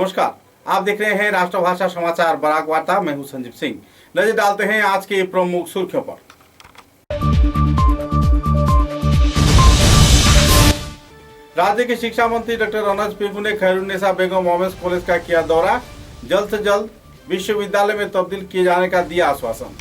नमस्कार, आप देख रहे हैं राष्ट्रभाषा समाचार बराक वार्ता। मैं हूं संजीव सिंह। नजर डालते हैं आज के प्रमुख सुर्खियों पर। राज्य के शिक्षा मंत्री डॉक्टर रनज पेगू ने खैरुन्निसा बेगम वोमेंस कॉलेज का किया दौरा। जल्द से जल्द विश्वविद्यालय में तब्दील किए जाने का दिया आश्वासन।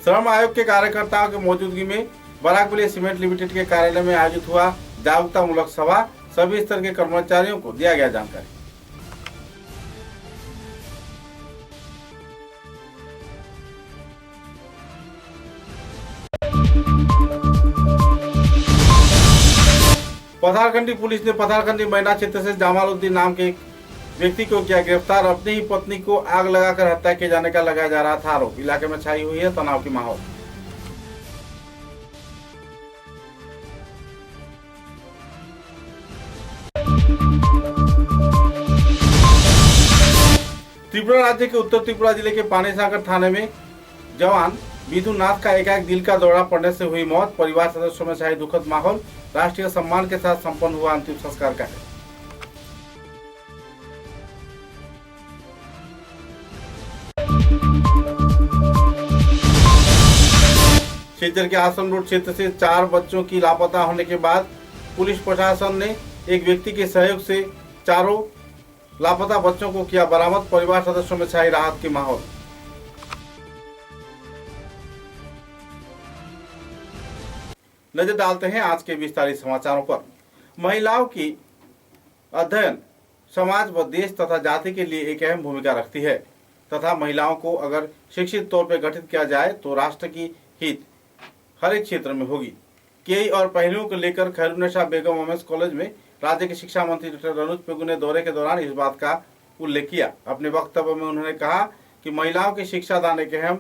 श्रम आयोग के कार्यकर्ताओं की मौजूदगी में बराकबिली सीमेंट लिमिटेड के कार्यालय में आयोजित हुआ जागरूकता मूलक सभा। सभी स्तर के कर्मचारियों को दिया गया जानकारी। पथारकंडी पुलिस ने पथारकंडी मैना क्षेत्र से जमालुद्दीन नाम के व्यक्ति को किया गिरफ्तार। अपनी ही पत्नी को आग लगाकर हत्या किए जाने का लगाया जा रहा था आरोप। इलाके में छाई हुई है तनाव की माहौल। त्रिपुरा राज्य के उत्तर त्रिपुरा जिले के पानीसागर थाने में जवान विधु नाथ का एकाएक दिल का दौरा पड़ने से हुई मौत। परिवार सदस्यों में छाई दुखद माहौल। राष्ट्रीय सम्मान के साथ संपन्न हुआ अंतिम संस्कार कार्य। क्षेत्र के आश्रम रोड क्षेत्र से 4 बच्चों की लापता होने के बाद पुलिस प्रशासन ने एक व्यक्ति के सहयोग से चारों लापता बच्चों को किया बरामद। परिवार सदस्यों में छाई राहत की माहौल। नजर डालते हैं आज के विस्तारित समाचारों पर। महिलाओं की अध्ययन समाज व देश तथा जाति के लिए एक अहम भूमिका रखती है तथा महिलाओं को अगर शिक्षित तौर पर गठित किया जाए तो राष्ट्र की हित हर एक क्षेत्र में होगी। कई और पहलुओं को लेकर खैरुन्निसा बेगम वोमेंस कॉलेज में राज्य के शिक्षा मंत्री डॉक्टर रनज पेगू ने दौरे के दौरान इस बात का उल्लेख किया। अपने वक्तव्य में उन्होंने कहा कि महिलाओं की शिक्षा दान एक अहम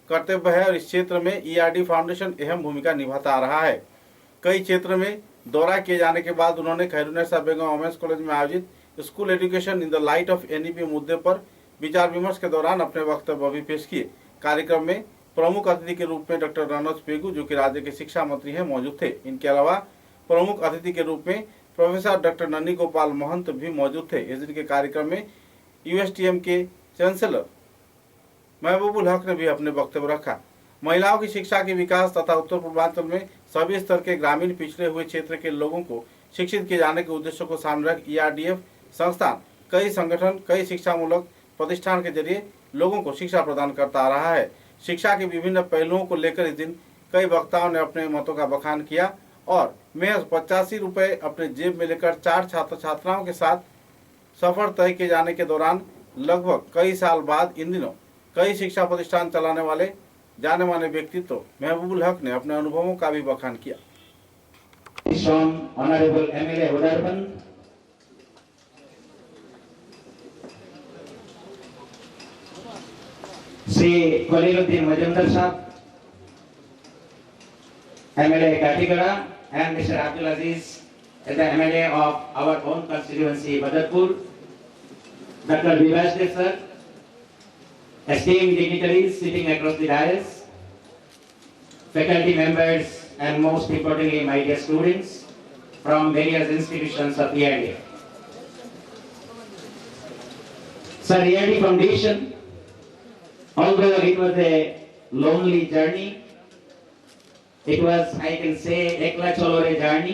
कर्तव्य है और इस क्षेत्र में ERD फाउंडेशन अहम भूमिका निभाता आ रहा है। कई क्षेत्र में दौरा किए जाने के बाद उन्होंने खैरुन्निसा बेगम वोमेंस कॉलेज में आयोजित school education in the light of NEP मुद्दे पर विचार विमर्श के दौरान अपने वक्तव्य भी पेश किए। कार्यक्रम में प्रमुख अतिथि के रूप में डॉक्टर रनज पेगू जो कि राज्य के शिक्षा मंत्री हैं मौजूद थे। इनके अलावा प्रमुख अतिथि के रूप में प्रोफेसर डॉक्टर नन्नी गोपाल महंत भी मौजूद थे। इस दिन के कार्यक्रम में USTM के चांसलर महबूबुल हक ने भी अपने वक्तव्य रखा। महिलाओं की शिक्षा के विकास तथा उत्तर पूर्वांचल में सभी स्तर के ग्रामीण पिछड़े हुए क्षेत्र के लोगों को शिक्षित किए जाने के उद्देश्य को सामने रख ERDF संस्थान कई संगठन कई शिक्षा मूलक प्रतिष्ठान के जरिए लोगों को शिक्षा प्रदान करता आ रहा है। शिक्षा के विभिन्न पहलुओं को लेकर इस दिन कई वक्ताओं ने अपने मतों का बखान किया और महज 85 रुपए अपने जेब में लेकर 4 छात्र छात्राओं के साथ सफर तय किए जाने के दौरान लगभग कई साल बाद इन दिनों कई शिक्षा प्रतिष्ठान चलाने वाले जाने माने व्यक्तित्व महबूबुल हक ने अपने अनुभवों का भी बखान किया। श्री खलीलुद्दीन मजुमदार साहब MLA Katigara and Mr. Abdul Aziz the MLA of our own constituency Badarpur, Dr. Vivash Dev sir, esteemed dignitaries sitting across the dais, faculty members and most importantly my dear students from various institutions of ERD. Sir, ERD Foundation, although it was a lonely journey, it was, I can say, ekla cholore journey,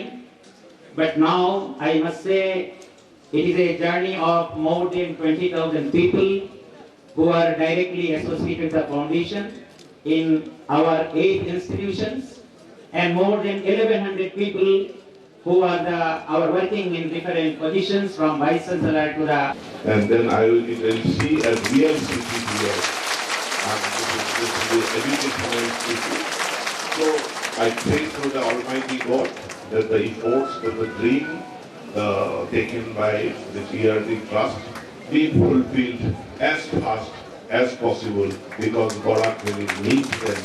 but now I must say it is a journey of more than 20,000 people who are directly associated with the foundation in our 8 institutions and more than 1,100 people who are working in different positions from vice chancellor to the... And then I will see a real city here. And this is the educational city. So I pray to the Almighty God that the efforts, that the dream taken by the ERD Trust be fulfilled as fast as possible because Barak really needs them.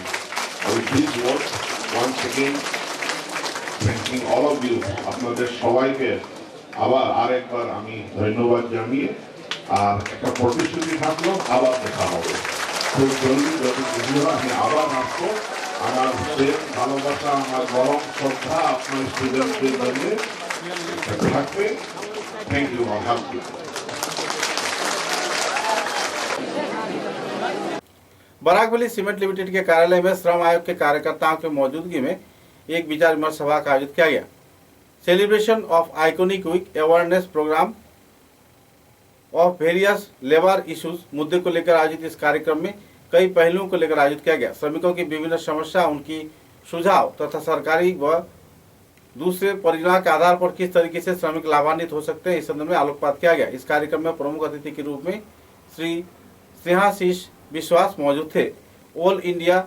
With these words, once again, thanking all of you, আপনাদের সবাইকে আবার আরেকবার আমি ধন্যবাদ জানিয়ে আর একটা প্রতিশ্রুতি থাকলো আবার দেখা হবে। খুব জলদি যত খুশি হয় আমি আবার আসবো। আমার প্রেম ভালোবাসা আমার গরম শ্রদ্ধা আপনার স্টুডেন্টদের জন্য থাকবে। Thank you thank you. Barak Valley cement limited के कार्यालय में श्रम आयोग के कार्यकर्ताओं की मौजूदगी में एक विचार विमर्श सभा का आयोजित किया गया। Celebration of iconic week awareness programme of various labour issues मुद्दे को लेकर आयोजित इस कार्यक्रम में कई पहलुओं को लेकर आयोजित किया गया। श्रमिकों की विभिन्न समस्या, उनकी सुझाव तथा सरकारी व दूसरे परियोजना के आधार पर किस तरीके से श्रमिक लाभान्वित हो सकते हैं, इस संदर्भ में आलोकपात किया गया। इस कार्यक्रम में प्रमुख अतिथि के रूप में श्री स्नेहाशीष विश्वास मौजूद थे। ऑल इंडिया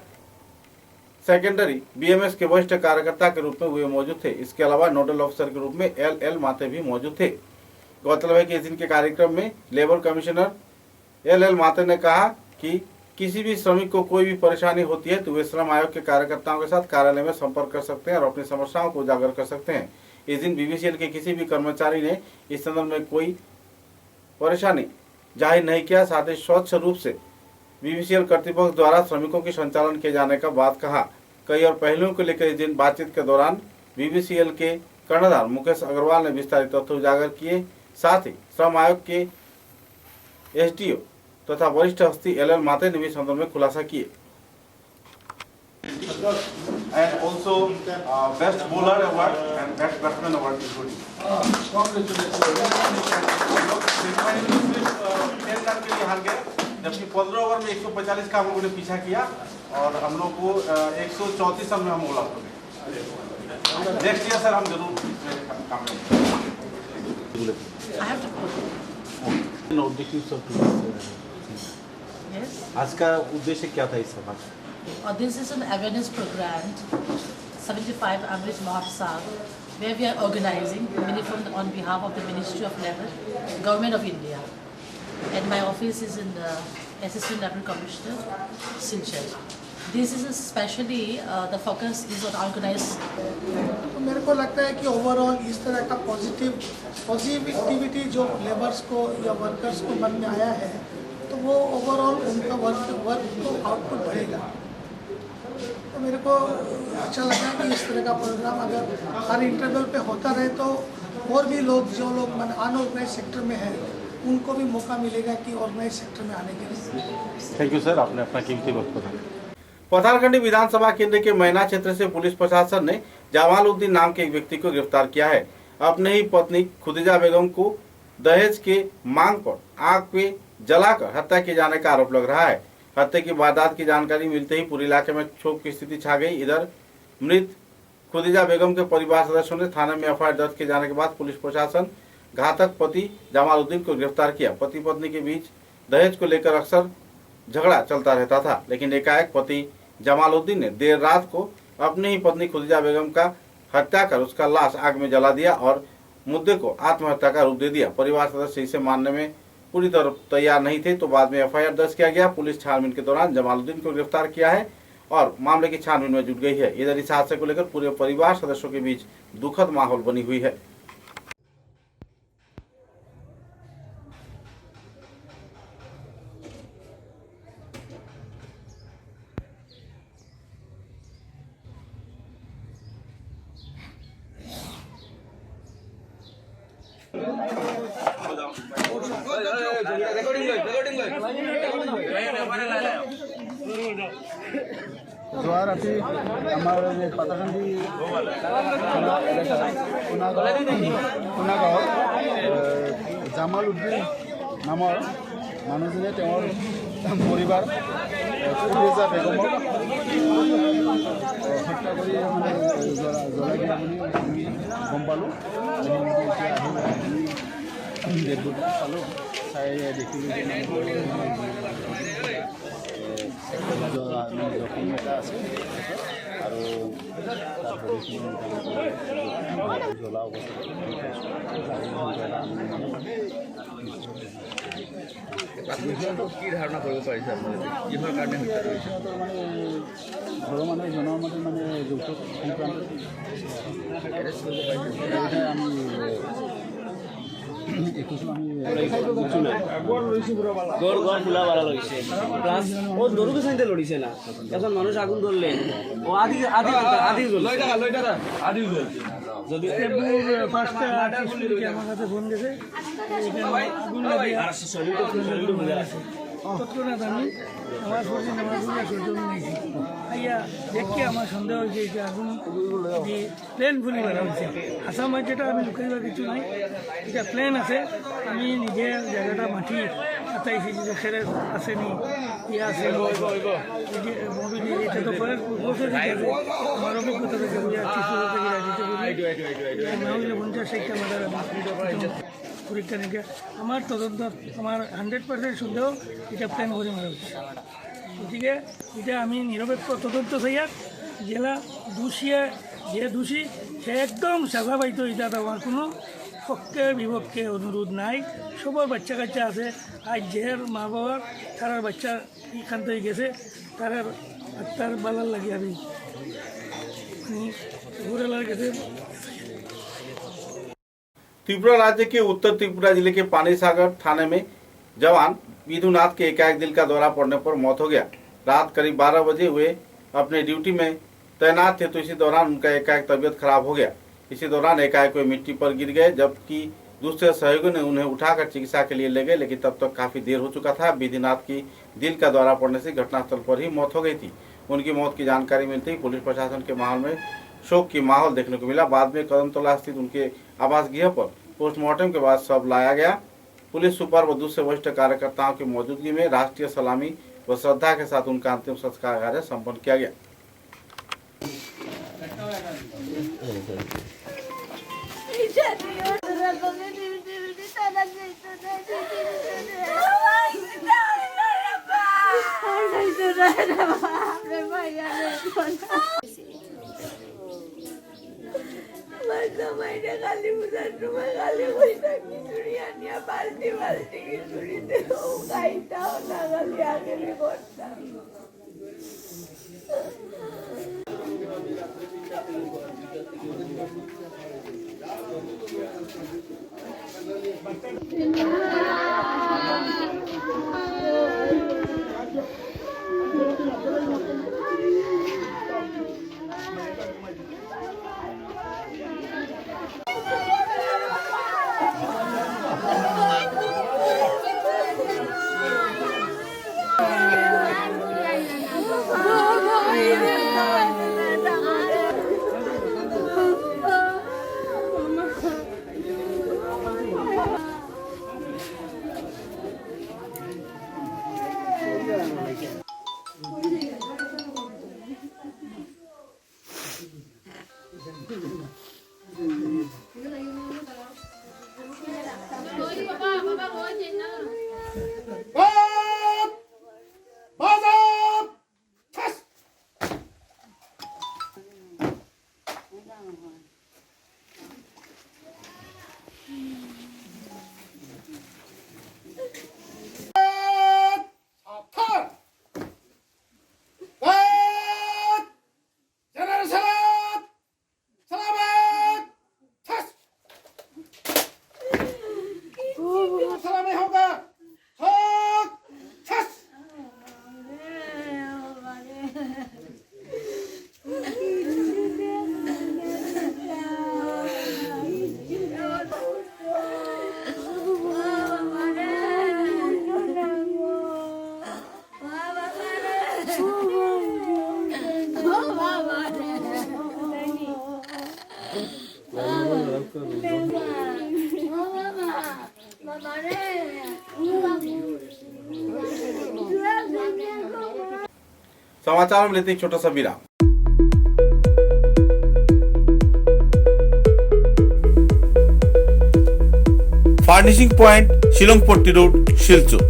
सेकेंडरी बीएमएस के वरिष्ठ कार्यकर्ता के रूप में वे मौजूद थे। इसके अलावा नोडल ऑफिसर के रूप में एल माते भी मौजूद थे। गौरतलब है कि इस दिन के कार्यक्रम में लेबर कमिश्नर एल माते ने कहा कि किसी भी श्रमिक को कोई भी परेशानी होती है तो वे श्रम आयोग के कार्यकर्ताओं के साथ कार्यालय में संपर्क कर सकते हैं और अपनी समस्याओं को उजागर कर सकते हैं। इस दिन बीबीसीएल के किसी भी कर्मचारी ने इस संदर्भ में कोई परेशानी जाहिर नहीं किया। साथ ही स्वच्छ रूप से बीबीसीएल कर्तृपक्ष द्वारा श्रमिकों की संचालन किए जाने का बात कहा। कई और पहलुओं को लेकर इस दिन बातचीत के दौरान बीबीसीएल के कर्णधार मुकेश अग्रवाल ने विस्तारित तथ्य उजागर किए। साथ ही श्रम आयोग के एसडीओ तथा वरिष्ठ हस्ती एल माते ने भी संदर्भ में खुलासा किए। And also best bowler award and best batsman award is good. के लिए हार गए, जबकि 15 ओवर में 145 का हम लोगों ने पीछा किया और हम लोग को 134 रन में हम ऑल आउट हो गए। नेक्स्ट ईयर सर हम जरूर काम करेंगे। आज का उद्देश्य क्या था इस सभा का? This is an awareness program, 75 Amrit Mahotsav, where we are organizing on behalf of the Ministry of Labour, Government of India. And my office is in the Assistant Labour Commissioner, Silchar. This is especially the focus is on organized. मेरे को लगता है कि overall इस तरह का positivity जो labours को या वर्कर्स को मन में आया है, तो वो ओवरऑल उनका वर्क को आउटपुट बढ़ेगा। तो मेरे को अच्छा लगा कि इस तरह का प्रोग्राम अगर हर इंटरवल पे होता रहे तो और भी लोग जो लोग अनऑर्गेनाइज सेक्टर में हैं उनको भी मौका मिलेगा कि ऑर्गेनाइज सेक्टर में आने के लिए। थैंक यू सर, आपने अपना कीमती वक्त बताया। पथारकंडी विधानसभा केंद्र के मैना क्षेत्र से पुलिस प्रशासन ने जमालुद्दीन नाम के एक व्यक्ति को गिरफ्तार किया है। अपने ही पत्नी खुदीजा बेगम को दहेज के मांग पर आग पे जलाकर हत्या किए जाने का आरोप लग रहा है। हत्या की वारदात की जानकारी मिलते ही पूरे इलाके में क्षोभ की स्थिति छा गई। इधर मृत खुदीजा बेगम के परिवार सदस्यों ने थाने में एफआईआर दर्ज किए जाने के बाद पुलिस प्रशासन घातक पति जमालुद्दीन को गिरफ्तार किया। पति पत्नी के बीच दहेज को लेकर अक्सर झगड़ा चलता रहता था, लेकिन एकाएक पति जमालुद्दीन ने देर रात को अपनी ही पत्नी खुदीजा बेगम का हत्या कर उसका लाश आग में जला दिया और मुद्दे को आत्महत्या का रूप दे दिया। परिवार सदस्य इसे मानने में पूरी तरह तैयार नहीं थे, तो बाद में एफआईआर दर्ज किया गया। पुलिस छानबीन के दौरान जमालुद्दीन को गिरफ्तार किया है और मामले की छानबीन में जुट गई है। इधर इस हादसे को लेकर पूरे परिवार सदस्यों के बीच दुखद माहौल बनी हुई है। যোৱাৰ ৰাতি আমাৰ পাতাকান্দি কোনাগাঁৱত জামালুদ্দিন নামৰ মানুহজনে তেওঁৰ পৰিবাৰ খুদীজা বেগমক হত্যা কৰি মানে জ্বলাই দিয়া বুলি আমি গম পালোঁ। ডেড বডি পালোঁ, চাই দেখিলোঁ জখম এটা আছে আৰু তাৰ বডিখিনি জ্বলা অৱস্থাত কি ধাৰণা কৰিব পাৰিছে আপোনালোকে কিহৰ কাৰণে হত্যা কৰিছে? মানে ঘৰৰ মানুহে জনোৱা মতে মানে যৌতুক সংক্ৰান্ত আমি 21 আমি গড় ফুলা বাড়া লইছে প্লাস ও দরুকে সাইতে লড়িছে না এখন মানুষ আগুন ধরলে ও আদি আদি আদি লই টাকা আদি যদি ফার্স্টে আমার কাছে ফোন গেছে আগুন লাগে আর সলিউট বুঝা তৎক্ষণাৎ আমি আমার ফোনে আমার রুমে সরজম নিয়েছি আইয়া দেখি আমার সন্দেহ হয়েছে যে আগুন যে প্লেন ফুলি বেড়া হয়েছে আসামে যেটা আমি লুকাইবার কিছু নাই এটা প্লেন আছে আমি নিজে জায়গাটা মাটি আতাইছি যে খেরে আসেনি ইয়ে আছে মোবিল এটা তো পরে বছর ঠিক আছে আমার অভিজ্ঞতা থেকে বুঝে কিছু থেকে রাজিতে বুঝি না হইলে 50-60টা মাদার পরীক্ষা নিরীক্ষা আমার তদন্ত আমার 100% সন্দেহ এটা প্ল্যান করে মারা হচ্ছে গতিকে এটা আমি নিরপেক্ষ তদন্ত চাইয়া জেলা যে দোষী সে একদম সাজা পাইতো এটা আমার কোনো পক্ষে বিপক্ষে অনুরোধ নাই সবার বাচ্চা কাচ্চা আছে আজ যের মা বাবার তারার বাচ্চা এখান থেকে গেছে তারার আত্মার বালার লাগে আমি ঘুরে গেছে। त्रिपुरा राज्य के उत्तर त्रिपुरा जिले के पानी सागर थाने में जवान विधुनाथ के एकाएक दिल का दौरा पड़ने पर मौत हो गया। रात करीब 12 बजे वे अपने ड्यूटी में तैनात थे तो इसी दौरान उनका एकाएक तबीयत खराब हो गया। इसी दौरान एकाएक वे मिट्टी पर गिर गए, जबकि दूसरे सहयोगियों ने उन्हें उठाकर चिकित्सा के लिए ले गए, लेकिन तब तक काफी देर हो चुका था। विधिनाथ की दिल का दौरा पड़ने से घटनास्थल पर ही मौत हो गई थी। उनकी मौत की जानकारी मिलते ही पुलिस प्रशासन के माहौल में शोक की माहौल देखने को मिला। बाद में कदमतला स्थित उनके आवास गृह पर पोस्टमार्टम के बाद शव लाया गया। पुलिस सुपर व दूसरे वरिष्ठ कार्यकर्ताओं की मौजूदगी में राष्ट्रीय सलामी व श्रद्धा के साथ उनका अंतिम संस्कार कार्य संपन्न किया गया। खाली खाली बाल्टी बाल्टी खिचड़ी दे खाईता ना खाली आगे भी करता समाचार में लेते एक छोटा सा विराम। Furnishing point Shillongpatti road Silchar.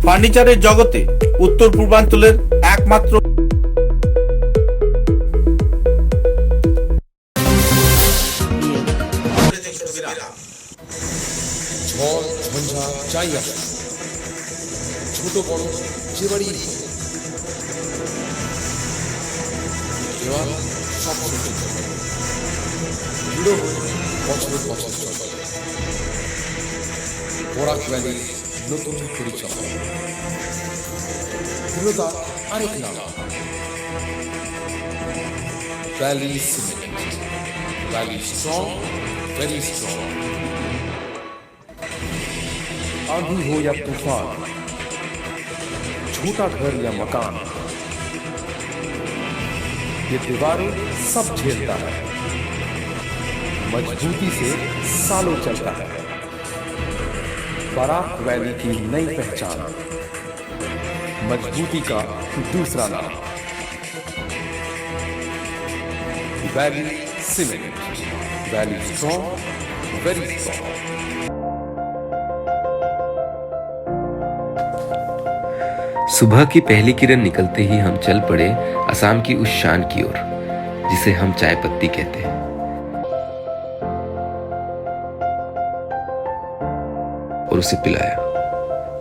ফার্নিচারের জগতে উত্তর পূর্বাঞ্চলের একমাত্র ঝড় ঝঞ্ঝা চাই আসে, ছোট বড় যে বাড়ি দেওয়াল সব সহ্য করে, বছর বছর চলে। বরাক ভ্যালির নতুন পরিচয়। দৃঢ়তা আরেক নাম, valley cement. Valley strong, very strong. आंधी हो या तूफान, छोटा घर या मकान, ये दीवारें सब झेलता है, मजबूती से सालों चलता है। बराक वैली की नई पहचान, मजबूती का दूसरा नाम, valley cement. Valley strong, very strong. सुबह की पहली किरण निकलते ही हम चल पड़े असम की उस शान की ओर जिसे हम चाय पत्ती कहते हैं। और उसे पिलाया।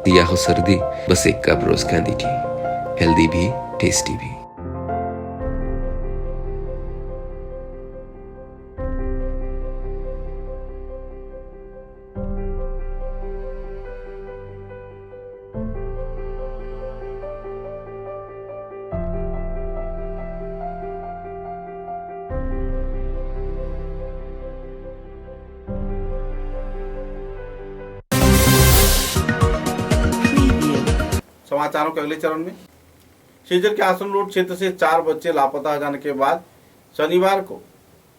दिया हो सर्दी, बस एक कप रोज कैंडी टी, हेल्दी भी टेस्टी भी। समाचारों के अगले चरण में, सीजर के आसन रोड क्षेत्र से 4 बच्चे लापता हो जाने के बाद शनिवार को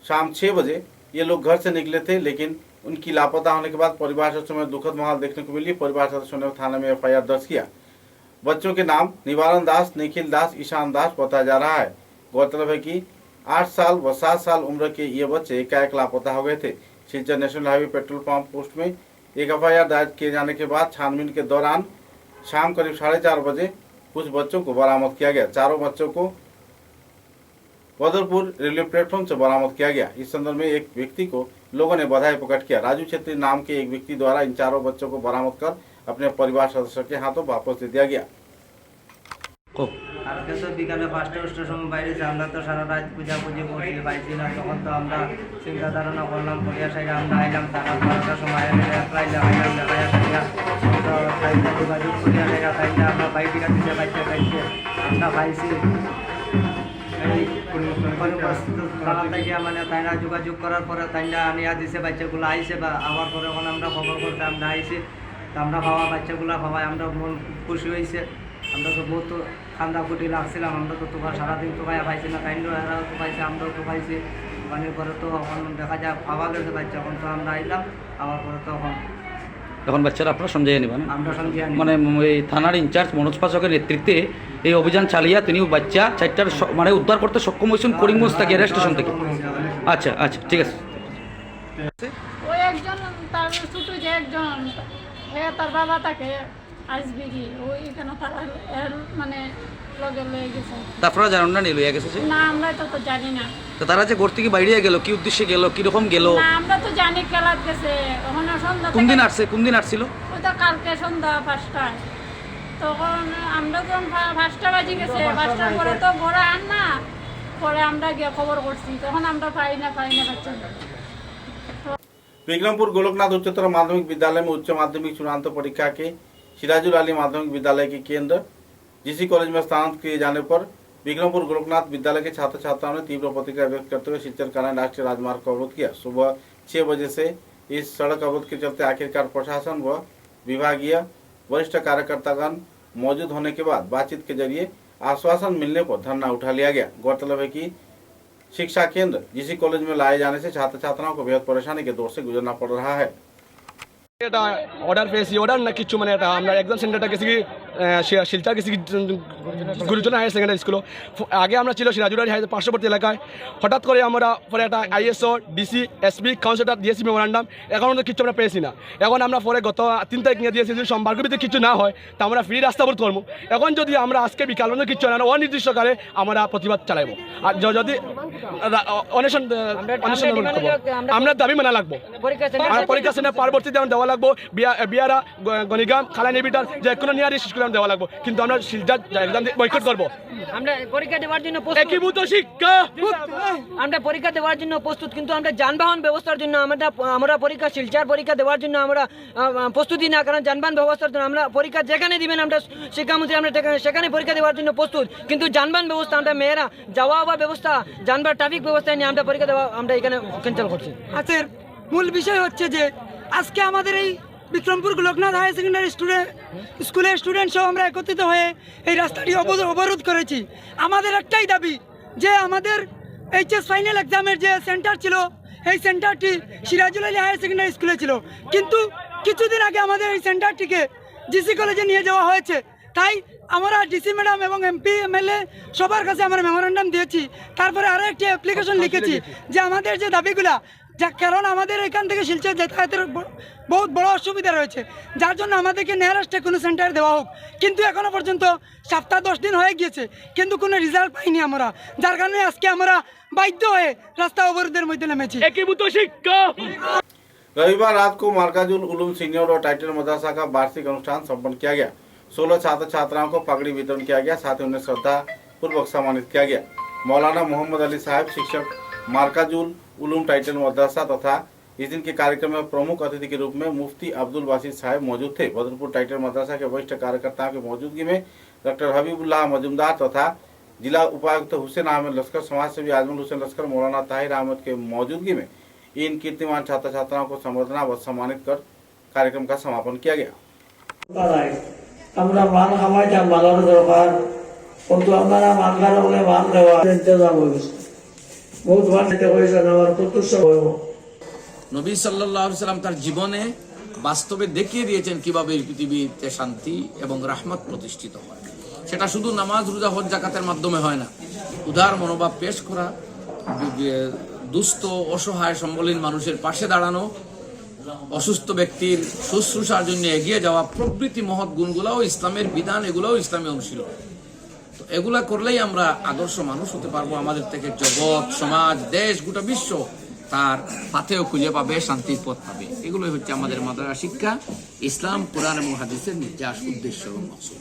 शाम 6 बजे ये लोग घर से निकले थे, लेकिन उनकी लापता होने के बाद परिवार सदस्यों में दुखद माहौल देखने को मिली। परिवार सदस्यों ने थाने में FIR दर्ज किया। बच्चों के नाम निवारण दास, निखिल दास, ईशान दास बताया जा रहा है। गौरतलब है कि 8 साल व 7 साल उम्र के ये बच्चे एकाएक लापता हो गए थे। सीजर national highway petrol pump post में एक FIR दर्ज किए जाने के बाद छानबीन के दौरान शाम करीब 4:30 बजे कुछ बच्चों को बरामद किया गया। चारों बच्चों को बदरपुर रेलवे प्लेटफॉर्म से बरामद किया गया। इस संदर्भ में एक व्यक्ति को लोगों ने बधाई प्रकट किया। राजू छेत्री नाम के एक व्यक्ति द्वारा इन चारों बच्चों को बरामद कर अपने परिवार सदस्यों के हाथों वापस दे दिया गया। আজকে তো বিকালে 5টার সময় বাইরেছে, আমরা তো সারা রাত পূজাপুজি করছি, পাইছি না। তখন তো আমরা চিন্তা ধারণা করলাম, পরিয়া সাইডে আমরা আইলাম, তারা 12টার সময় আইলাম দেখা তো সাইডে যোগাযোগ করিয়া দেখা সাইডে আমরা বাইকটা দিতে পাইছে আমরা পাইছি। তারা থেকে মানে তাইরা যোগাযোগ করার পরে তাইরা আনিয়া দিছে, বাচ্চাগুলো আইছে বা আবার পরে এখন আমরা খবর করতে আমরা আইছি। তো আমরা পাওয়া বাচ্চাগুলো পাওয়ায় আমরা মন খুশি হয়েছে। আমরা তো বহুত ঠান্ডা ফুটি লাগছিলাম, আমরা তো তোমার সারাদিন তো পাইয়া পাইছি না, তাইনও এরাও তো পাইছে, আমরাও তো পাইছি। পানির পরে তো এখন দেখা যায় পাওয়া গেছে বাচ্চা, এখন তো আমরা আইলাম আবার পরে তো এখন বাচ্চারা আপনারা সঞ্জয় নেবেন, আমরা সঙ্গে মানে এই থানার ইনচার্জ মনোজ পাচকের নেতৃত্বে এই অভিযান চালিয়ে তিনি বাচ্চা 4টার মানে উদ্ধার করতে সক্ষম হয়েছেন করিমগঞ্জ থেকে রেল স্টেশন থেকে। আচ্ছা আচ্ছা ঠিক আছে। ওই একজন তার ছোট যে একজন তার বাবা তাকে আসবে কি ওই কেন তারা মানে লগে লয়ে গেছে। তারপরে জানেন না নিয়ে লইয়া গেছে না, আমরা তো জানি না। তো তারা যে ঘর থেকে বাইরে গেল কি উদ্দেশ্যে গেল, কিরকম গেল? না, আমরা তো জানি খেলাত গেছে। ওখানে সন্ধ্যা কোন দিন আসছিল? ওই তো কালকে সন্ধ্যা 5টায়। তখন আমরা যখন 5টা বাজে গেছে, 5টার পরে তো ঘরে আন না, পরে আমরা গিয়ে খবর করছি, তখন আমরা পাই না বাচ্চা। विक्रमपुर गोलकनाथ उच्चतर माध्यमिक विद्यालय में उच्च माध्यमिक चूड़ांत परीक्षा के सिराजुल अली माध्यमिक विद्यालय के केंद्र जीसी कॉलेज में स्थानांतरित किए जाने पर विक्रमपुर गोलकनाथ विद्यालय के छात्र छात्राओं ने तीव्र प्रतिक्रिया व्यक्त करते हुए शिक्षण कारण राष्ट्रीय राजमार्ग को अवरोध किया। सुबह 6 बजे से इस सड़क अवरोध के चलते आखिरकार प्रशासन व विभागीय वरिष्ठ कार्यकर्तागण मौजूद होने के बाद बातचीत के जरिए आश्वासन मिलने पर धरना उठा लिया गया। गौरतलब है कि शिक्षा केंद्र जीसी कॉलेज में लाए जाने से छात्र छात्राओं को बेहद परेशानी के दौर से गुजरना पड़ रहा है। এটা অর্ডার পেয়েছি, অর্ডার না কিছু মানে এটা আমরা এক্সাম সেন্টারটা গেছি শিলচর গেছি গুরুজন হায়ার সেকেন্ডারি স্কুল। আগে আমরা ছিল সিরাজুল হাই পার্শ্ববর্তী এলাকায়। হঠাৎ করে আমরা পরে একটা ISO DC SP কাউন্সিলর দিয়েছি মেমোরান্ডাম, এখন তো কিছু আমরা পেয়েছি না। এখন আমরা পরে গত 3 তারিখ নিয়ে দিয়েছি, যদি সোমবার ভিতরে কিছু না হয় তা আমরা ফ্রি রাস্তা অবরোধ করবো। এখন যদি আমরা আজকে বিকাল পর্যন্ত কিছু না অনির্দিষ্টকালে আমরা প্রতিবাদ চালাইব। আর যদি অনশন আমরা দাবি মানা লাগবো, পরীক্ষা সেন্টার পরবর্তীতে দেওয়া দেওয়া লাগবো, বিয়ারা গণিগাম খালানি বিটার যে কোনো নিয়ারি স্কুল দেওয়া লাগবো, কিন্তু আমরা শিলচর এক্সাম বয়কট করবো। আমরা পরীক্ষা দেওয়ার জন্য একীভূত শিক্ষা, আমরা পরীক্ষা দেওয়ার জন্য প্রস্তুত, কিন্তু আমরা যানবাহন ব্যবস্থার জন্য আমরা পরীক্ষা শিলচর পরীক্ষা দেওয়ার জন্য আমরা প্রস্তুতি না, কারণ যানবাহন ব্যবস্থার জন্য আমরা পরীক্ষা যেখানে দিবেন আমরা শিক্ষামন্ত্রী আমরা সেখানে পরীক্ষা দেওয়ার জন্য প্রস্তুত, কিন্তু যানবাহন ব্যবস্থা আমরা মেয়েরা যাওয়া আওয়া ব্যবস্থা যানবাহন ট্রাফিক ব্যবস্থা নিয়ে আমরা পরীক্ষা দেওয়া আমরা এখানে ক্যান্সেল করছি। আজকের মূল বিষয় হচ্ছে যে আজকে আমাদের এই বিক্রমপুর লোকনাথ হায়ার সেকেন্ডারি স্কুলের স্টুডেন্ট সহ আমরা একত্রিত হয়ে এই রাস্তাটি অবরোধ করেছি। আমাদের একটাই দাবি যে আমাদের এইচএস ফাইনাল এক্সামের যে সেন্টার ছিল এই সেন্টারটি সিরাজুল আলী হায়ার সেকেন্ডারি স্কুলে ছিল, কিন্তু কিছুদিন আগে আমাদের এই সেন্টারটিকে জিসি কলেজে নিয়ে যাওয়া হয়েছে। তাই আমরা ডিসি ম্যাডাম এবং এমপি এমএলএ সবার কাছে আমরা মেমোরেন্ডাম দিয়েছি, তারপরে আরও একটি অ্যাপ্লিকেশন লিখেছি যে আমাদের যে দাবিগুলা, কারণ আমাদের এখান থেকে শিলচর যাতায়াতের বহুত বড় অসুবিধা রয়েছে, যার জন্য আমাদেরকে নিয়ারেস্টে কোনো সেন্টার দেওয়া হোক, কিন্তু এখনো পর্যন্ত সপ্তাহ 10 দিন হয়ে গিয়েছে কিন্তু কোনো রেজাল্ট পাইনি আমরা, যার কারণে আজকে আমরা বাধ্য হয়ে রাস্তা অবরোধের মধ্যে নেমেছি। একীভূত শিক্ষা। रविवार रात को मरकजुल उलूम सीनियर और टाइटल मदरसा का वार्षिक अनुष्ठान संपन्न किया गया। 16 छात्र छात्राओं को पगड़ी वितरण किया गया, साथ ही उन्हें श्रद्धा पूर्वक सम्मानित किया गया। मौलाना मोहम्मद अली साहब शिक्षक मरकजुल उलूम टाइटल मदरसा तथा इस दिन के कार्यक्रम में प्रमुख अतिथि के रूप में मुफ्ती अब्दुल बासित साहब मौजूद थे। बदरपुर टाइटल मदरसा के वरिष्ठ कार्यकर्ताओं की मौजूदगी में डॉक्टर हबीबुल्लाह मजुमदार तथा जिला उपायुक्त हुसैन अहमद लश्कर, समाज सेवी आजमल हुसैन लश्कर, मौलाना ताहिर अहमद के मौजूदगी में इन कीर्तिमान छात्र छात्राओं को संबर्धना व सम्मानित कर कार्यक्रम का समापन किया गया। আমরা মান খামাইতাম ভালোর দরকার, কিন্তু আপনারা মান খারাপলে মান দেওয়া ইন্তজাম হয়েছে, বহুত মান দিতে হয়েছে আমার প্রত্যুষ হইব। নবী সাল্লাল্লাহু আলাইহি সাল্লাম তার জীবনে বাস্তবে দেখিয়ে দিয়েছেন কিভাবে এই পৃথিবীতে শান্তি এবং রাহমত প্রতিষ্ঠিত হয়। সেটা শুধু নামাজ রোজা হজ যাকাতের মাধ্যমে হয় না, উদার মনোভাব পেশ করা, দুস্থ অসহায় সম্বলীন মানুষের পাশে দাঁড়ানো, অসুস্থ ব্যক্তির শুশ্রূষার জন্য এগিয়ে যাওয়া প্রভৃতি মহৎ গুণগুলাও ইসলামের বিধান, এগুলাও ইসলামী অনুশীলন। তো এগুলা করলেই আমরা আদর্শ মানুষ হতে পারবো। আমাদের থেকে জগৎ, সমাজ, দেশ, গোটা বিশ্ব তার পাথেও খুঁজে পাবে, শান্তির পথ পাবে। এগুলোই হচ্ছে আমাদের মাদ্রাসা শিক্ষা, ইসলাম, কুরআন এবং হাদিসের নির্যাস উদ্দেশ্য এবং মকসুদ।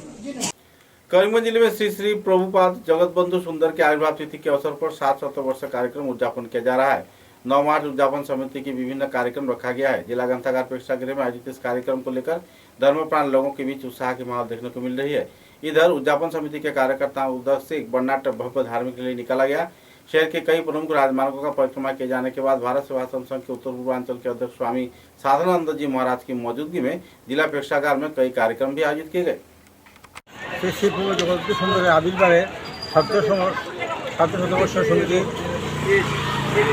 करीमगंज जिले में श्री श्री प्रभुपाद जगत बंधु सुंदर के आविर्भाव तिथि के अवसर पर 700 वर्ष कार्यक्रम उद्यापन किया जा रहा है। 9 मार्च उद्यापन समिति की विभिन्न कार्यक्रम रखा गया है। जिला ग्रंथागार प्रेक्षागृह में आयोजित इस कार्यक्रम को लेकर धर्मप्राण लोगों के बीच उत्साह की माहौल देखने को मिल रही है। इधर उद्यापन समिति के कार्यकर्ताओं उधर से एक बर्नाट भव्य धार्मिक रैली निकाला गया। शहर के कई प्रमुख राजमार्गों का परिक्रमा किए जाने के बाद भारत सेवाश्रम संघ के उत्तर पूर्वांचल के अध्यक्ष स्वामी साधनानंद जी महाराज की मौजूदगी में जिला प्रेक्षागार में कई कार्यक्रम भी आयोजित किए गए। শ্রী প্রভু জগৎবন্ধু সুন্দরের আবির্ভাবে ছাত্র সদস্য সমিতি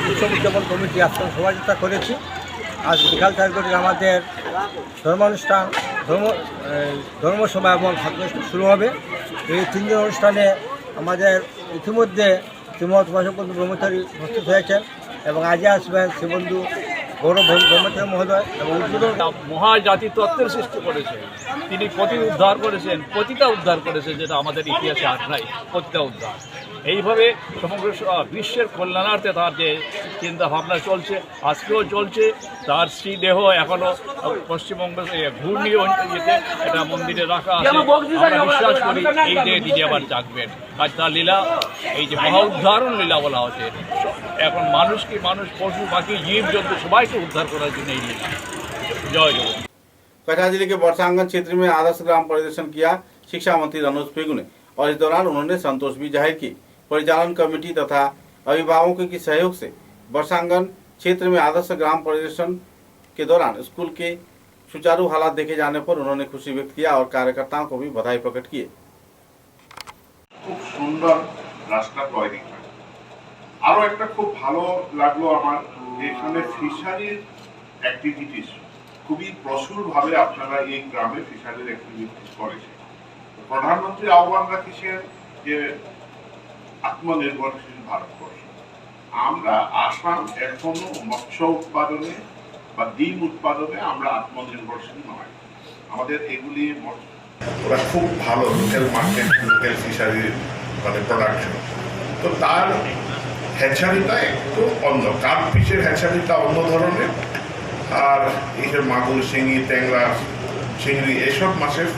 উৎসব উদযাপন কমিটি আজকে সহযোগিতা করেছি। আজ বিকাল 4 ঘটিকা আমাদের ধর্মানুষ্ঠান, ধর্মসভা এবং ছাত্র শুরু হবে। এই 3 দিন অনুষ্ঠানে আমাদের ইতিমধ্যে শ্রীমৎ বাসবন্ধু ব্রহ্মচারী উপস্থিত হয়েছেন এবং আজই আসবেন শ্রীবন্ধু গৌরব ব্রহ্মচারী মহোদয় এবং উদ্বোধন। মহাজাতি তত্ত্বের সৃষ্টি করেছেন তিনি, পতি উদ্ধার করেছেন, পতিতা উদ্ধার করেছেন, যেটা আমাদের ইতিহাসে আর নাই, পতিতা উদ্ধার। এইভাবে সমগ্র বিশ্বের কল্যাণার্থে তার যে চিন্তা ভাবনা চলছে, আজকেও চলছে। তার শ্রীদেহ এখনো পশ্চিমবঙ্গ ঘূর্ণি ইয়েতে এটা মন্দিরে রাখা আছে। আমরা বিশ্বাস করি এই যে তিনি আবার জাগবেন। আর তার লীলা, এই যে মহা উদ্ধারণ লীলা বলা হচ্ছে, এখন মানুষকে মানুষ, পশু পাখি, জীব জন্তু সবাইকে उद्धार করার জন্য এই লীলা। জয় জগত। कटरा जिले के वर्षांगन क्षेत्र में आदर्श ग्राम परिदर्शन किया शिक्षा मंत्री रनोज पेगू ने, और इस दौरान उन्होंने संतोष भी जाहिर की। परिचालन कमेटी तथा अभिभावकों के सहयोग से वर्षांगन क्षेत्र में आदर्श ग्राम परिदर्शन के दौरान स्कूल के सुचारू हालात देखे जाने पर उन्होंने खुशी व्यक्त किया और कार्यकर्ताओं को भी बधाई प्रकट किए। খুব সুন্দর রাস্তা তৈরি হয়। আরো একটা খুব ভালো লাগলো আমার, এখানে ফিশারির অ্যাক্টিভিটিস খুবই প্রচুরভাবে আপনারা এই গ্রামে ফিশারির অ্যাক্টিভিটিস করেছেন। প্রধানমন্ত্রী আহ্বান রাখিছেন যে আত্মনির্ভরশীল ভারতবর্ষ। আমরা আসাম এখনো মৎস্য উৎপাদনে বা ডিম উৎপাদনে আমরা আত্মনির্ভরশীল নয়। আমাদের এগুলি ওরা খুব ভালো লোকাল মার্কেট, লোকাল ফিশারি মানে প্রোডাকশন। তো তার হ্যাচারিটা একটু অন্য, কার্প ফিশের হ্যাচারিটা অন্য ধরনের, আর এইসব মাগুর, শিঙি, ট্যাংরা, চিংড়ি এসব মাছের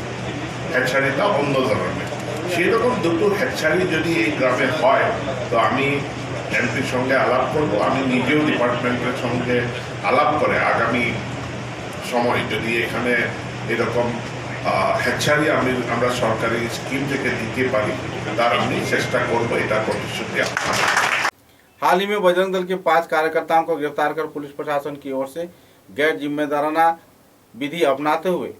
হ্যাচারিটা অন্য ধরনের। সেই রকম দুটো হ্যাচারি যদি এই গ্রামে হয় তো আমি এমপির সঙ্গে আলাপ করব, আমি নিজেও ডিপার্টমেন্টের সঙ্গে আলাপ করে আগামী সময় যদি এখানে এরকম হ্যাচারি আমরা সরকারি স্কিম থেকে দিতে পারি তার আমি চেষ্টা করবো, এটা প্রতিশ্রুতি। हाल ही में बजरंग दल के 5 कार्यकर्ताओं को गिरफ्तार कर पुलिस प्रशासन की ओर से गैर जिम्मेदाराना विधि अपनाते हुए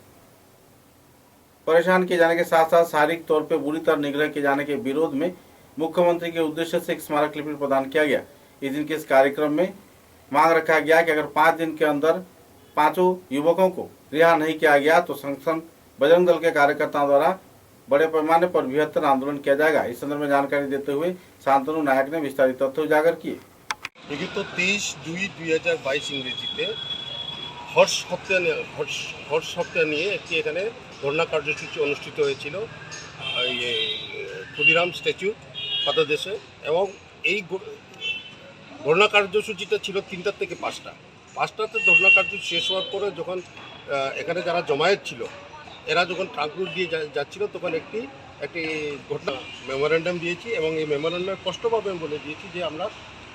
परेशान किए जाने के साथ साथ शारीरिक तौर पर बुरी तरह निग्रह किए जाने के विरोध में मुख्यमंत्री के उद्देश्य से एक स्मारक लिपि प्रदान किया गया। इस दिन के इस कार्यक्रम में मांग रखा गया कि अगर 5 दिन के अंदर 5 युवकों को रिहा नहीं किया गया तो संगठन बजरंग दल के कार्यकर्ताओं द्वारा बड़े पैमाने पर बृहत्तर आंदोलन किया जाएगा। इस संदर्भ में जानकारी देते हुए शांतनु नायक ने विस्तारित तथ्य उजागर किए। বিগত 23/2/2022 ইংরেজিতে হর্ষ হত্যা নিয়ে একটি এখানে ধর্ণা কার্যসূচি অনুষ্ঠিত হয়েছিল ক্ষুদিরাম স্ট্যাচু পাদদেশে, এবং এই ধর্ণা কার্যসূচিটা ছিল 3টা থেকে 5টাতে ধর্ণা কার্যসূচি শেষ হওয়ার পরে যখন এখানে যারা জমায়েত ছিল এরা যখন ট্রাঙ্ক রুট দিয়ে যাচ্ছিল তখন একটি ঘটনা মেমোরেন্ডাম দিয়েছি, এবং এই মেমোরেন্ডাম স্পষ্টভাবে আমি বলে দিয়েছি যে আমরা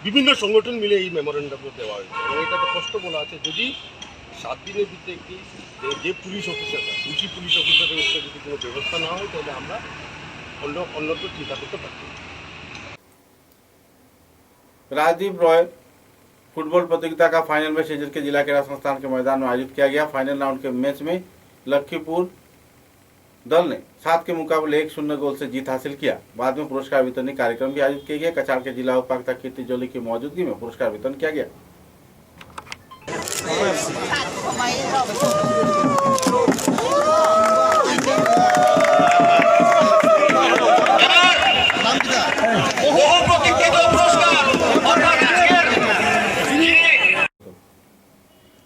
বিভিন্ন সংগঠন মিলে এই মেমোরেন্ডামটা দেওয়া হয়েছে, এবং এটাতে স্পষ্ট বলা আছে যদি 7 দিনের ভিতরে একটি যে পুলিশ অফিসার দুটি পুলিশ অফিসারের উপরে যদি কোনো ব্যবস্থা না হয় তাহলে আমরা অন্যত্র চিন্তা করতে পারছি। राजदीप रॉय फुटबॉल प्रतियोगिता का फाइनल मैच सीजन के जिला क्रीड़ा संस्थान के मैदान में आयोजित किया गया। फाइनल राउंड के मैच में लखीपुर दल ने 7 के मुकाबले 1-0 गोल से जीत हासिल किया। बाद में पुरस्कार वितरण कार्यक्रम भी आयोजित किया गया। कछाड़ के जिला उपायुक्त कीर्ति जोली की मौजूदगी में पुरस्कार वितरण किया गया।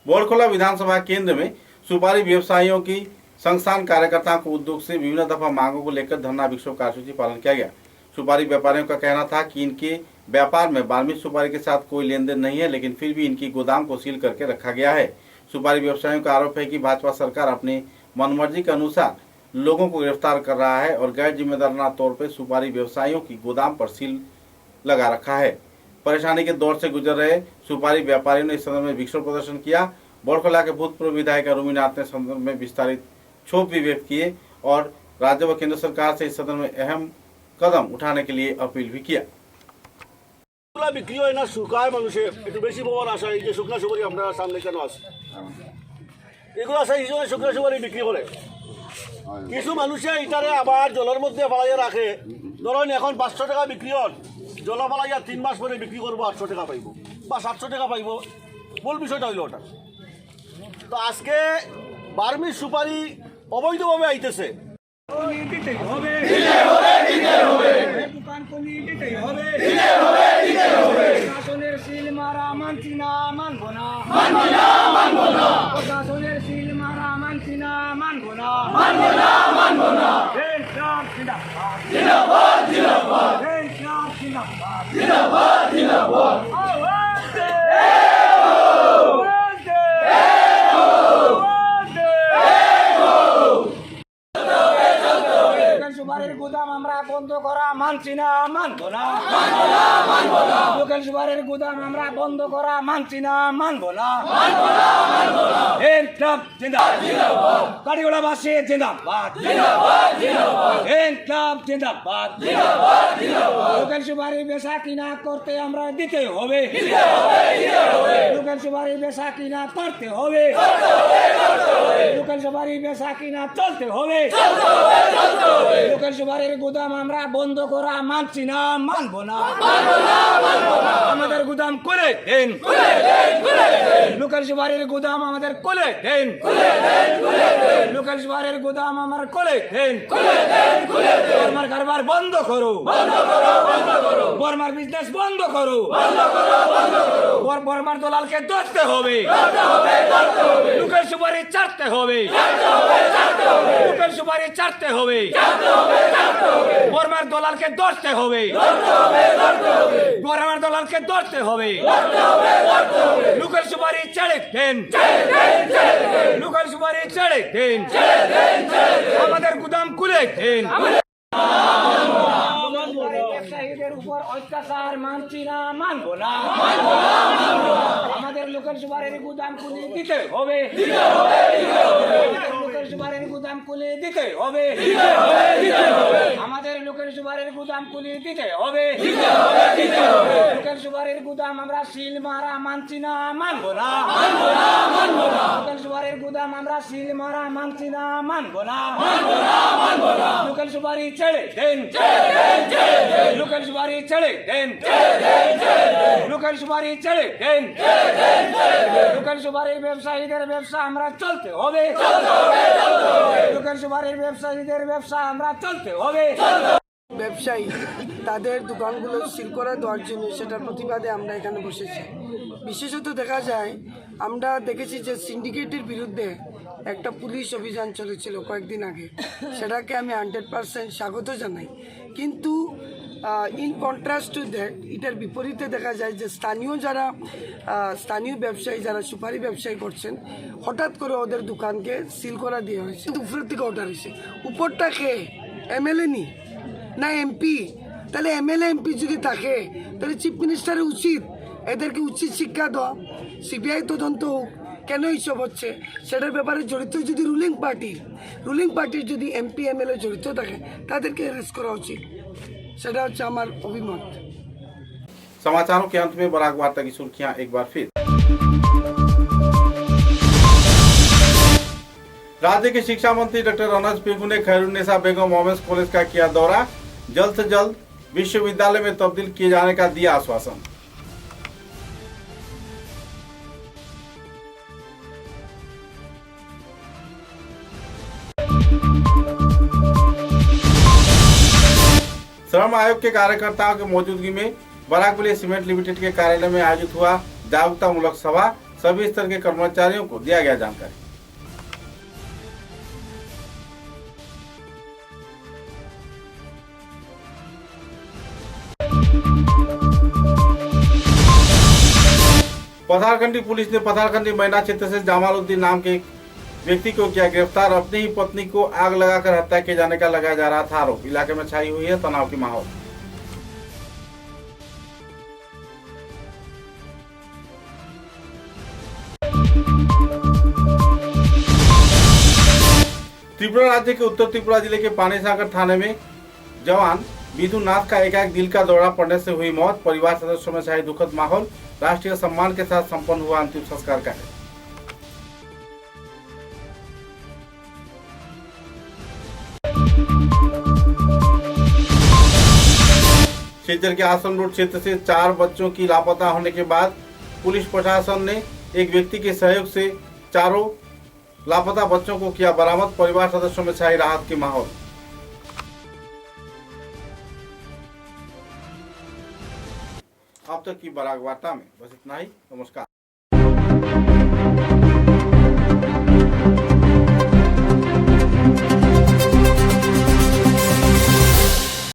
बोरखोला विधानसभा केंद्र में सुपारी व्यवसायियों की संस्थान कार्यकर्ताओं को उद्योग से विभिन्न दफा मांगों को लेकर धरना विक्षोभ कार्यसूची पालन किया गया। सुपारी व्यापारियों का कहना था कि इनके व्यापार में बाल्मीकि सुपारी के साथ कोई लेन देन नहीं है, लेकिन फिर भी इनकी गोदाम को सील करके रखा गया है। सुपारी व्यवसायियों का आरोप है कि भाजपा सरकार अपनी मनमर्जी के अनुसार लोगों को गिरफ्तार कर रहा है और गैर जिम्मेदाराना तौर पर सुपारी व्यवसायियों की गोदाम पर सील लगा रखा है। परेशानी के दौर से गुजर रहे सुपारी व्यापारियों ने इस संदर्भ में विक्षोभ प्रदर्शन किया। बोरखोला के भूतपूर्व विधायक रुमिनाथ ने संदर्भ में विस्तारित क्षोभ भी व्यक्त किए और राज्य व केंद्र सरकार से इस सदन में अहम कदम उठाने के लिए अपील भी किया। বিক্রি হয় না, শুকায় মানুষে একটু বেশি পাওয়ার আশা, এই যে শুকনা সুপারি আপনার সামনে কেন আছে এগুলো আছে হিসেবে শুকনা সুপারি বিক্রি করে কিছু মানুষে এটারে আবার জলের মধ্যে ফালাইয়া রাখে। ধরেন এখন 500 টাকা বিক্রি হল, জল ফালাইয়া 3 মাস পরে বিক্রি করবো 800 টাকা পাইব বা 700 টাকা পাইব। মূল বিষয়টা হইল ওটা। তো আজকে বার্মিজ সুপারি অবৈধভাবে আইতেছে, প্রশাসনের সিল মারা মানছি না, মানবো না, প্রশাসনের সিল মারা মানছি না, মানবো না, সুপারির গুদাম আমরা বন্ধ করা মানছি না, মানবো না, লোকাল সুপারির গুদাম আমরা বন্ধ করা মানছি না, মানবো না, ইনকলাব জিন্দাবাদ, কাটিগড়াবাসী জিন্দাবাদ, ইনকলাব জিন্দাবাদ, লোকাল সুপারি বেচা কিনা করতে আমরা দিতে হবে, লোকাল সুপারি বেচা কিনা করতে হবে, লোকাল সুপারি বেচা কিনা চলতে হবে, লোকাল সুপারির গুদাম আমরা বন্ধ করা মানছি না, মানবো না, আমাদের গুদাম খুলে দেন, লোকাল সুপারির গুদাম আমাদের খুলে দেন, লোকাল সুপারির গুদাম আমার খুলে দেন, বর্মার কারবার বন্ধ করো, বর্মার বিজনেস বন্ধ করো, বর্মার দলালকে ধরতে হবে, লোকাল সুপারি ছাড়তে হবে, লোকাল সুপারি ছাড়তে হবে, বর্মার দলালকে ধরতে হবে, বর্মার দলালকে ধরতে হবে, লোকাল সুপারি ছাড়া ছেড়ে দেন, লোকাল সুপারি ছেড়ে দেন, আমাদের গুদাম খুলে দেন। ব্যবসায়ীদের উপর অত্যাচার মানছি না, মানবো না। আমাদের লোকাল সুপারের গুদাম খুলে দিতে হবে, লোকাল সুপারের গুদাম খুলে দিতে হবে, আমাদের লোকাল সুপারের গুদাম খুলে দিতে হবে। লোকাল সুপারের গুদাম আমরা সিল মারা মানছি না, মানবো না। লোকাল সুপারের গুদাম আমরা সিল মারা মানছি না, মানবো না। লোকাল সুপারি ছেড়ে দেন, লোকাল সুপারি ছেড়ে দেন, লোকাল সুপারি ছেড়ে দেন। লোকাল সুপারির ব্যবসায়ীদের ব্যবসা আমরা চলতে হবে, লোকাল সুপারির ব্যবসায়ীদের ব্যবসা আমরা চলতে হবে। ব্যবসায়ী তাদের দোকানগুলো সিল করে দেওয়ার জন্য সেটার প্রতিবাদে আমরা এখানে বসেছি। বিশেষত দেখা যায়, আমরা দেখেছি যে সিন্ডিকেটের বিরুদ্ধে একটা পুলিশ অভিযান চলেছিল কয়েকদিন আগে, সেটাকে আমি 100% স্বাগত জানাই। কিন্তু ইন কন্ট্রাস্ট টু দ্যাট, এটার বিপরীতে দেখা যায় যে স্থানীয় ব্যবসায়ী যারা সুপারি ব্যবসায়ী করছেন, হঠাৎ করে ওদের দোকানকে সিল করা দেওয়া হয়েছে। উপরের থেকে অর্ডার হয়েছে। উপরটা কে? এমএলএ নি না এমপি? তাহলে এমএলএ এমপি যদি থাকে তাহলে চিফ মিনিস্টারের উচিত এদেরকে উচিত শিক্ষা দেওয়া, সিবিআই তদন্ত হোক কেন এইসব হচ্ছে সেটার ব্যাপারে জড়িত যদি রুলিং পার্টির যদি এমপি এমএলএ জড়িত থাকে তাদেরকে অ্যারেস্ট করা উচিত। সেটা হচ্ছে আমার অভিমত। समाचारों के अंत में बराक वार्ता की सुर्खियां एक बार फिर। राज्य के शिक्षा मंत्री डॉक्टर अनज पेगू ने खैरुन्निसा बेगम वोमेंस कॉलेज का किया दौरा, जल्द से जल्द विश्वविद्यालय में तब्दील किए जाने का दिया आश्वासन। श्रम आयोग के कार्यकर्ताओं की मौजूदगी में बराकबली सीमेंट लिमिटेड के कार्यालय में आयोजित हुआ जागरूकता मूलक सभा, सभी स्तर के कर्मचारियों को दिया गया जानकारी। पथारखंडी पुलिस ने पथारखंडी मैना क्षेत्र से जमालुद्दीन नाम के व्यक्ति को किया गिरफ्तार। अपनी ही पत्नी को आग लगाकर हत्या किए जाने का लगाया जा रहा था आरोप। इलाके में छाई हुई है तनाव की माहौल। त्रिपुरा राज्य के उत्तर त्रिपुरा जिले के पानीसागर थाने में जवान विधु नाथ का एकाएक दिल का दौरा पड़ने से हुई मौत। परिवार सदस्यों में छाई दुखद माहौल। राष्ट्रीय सम्मान के साथ संपन्न हुआ अंतिम संस्कार कार्य। सिलचर के आसम रोड क्षेत्र से 4 बच्चों की लापता होने के बाद पुलिस प्रशासन ने एक व्यक्ति के सहयोग से चारों लापता बच्चों को किया बरामद। परिवार सदस्यों में छाई राहत की माहौल। अब तक की बराक वार्ता में बस इतना ही। नमस्कार।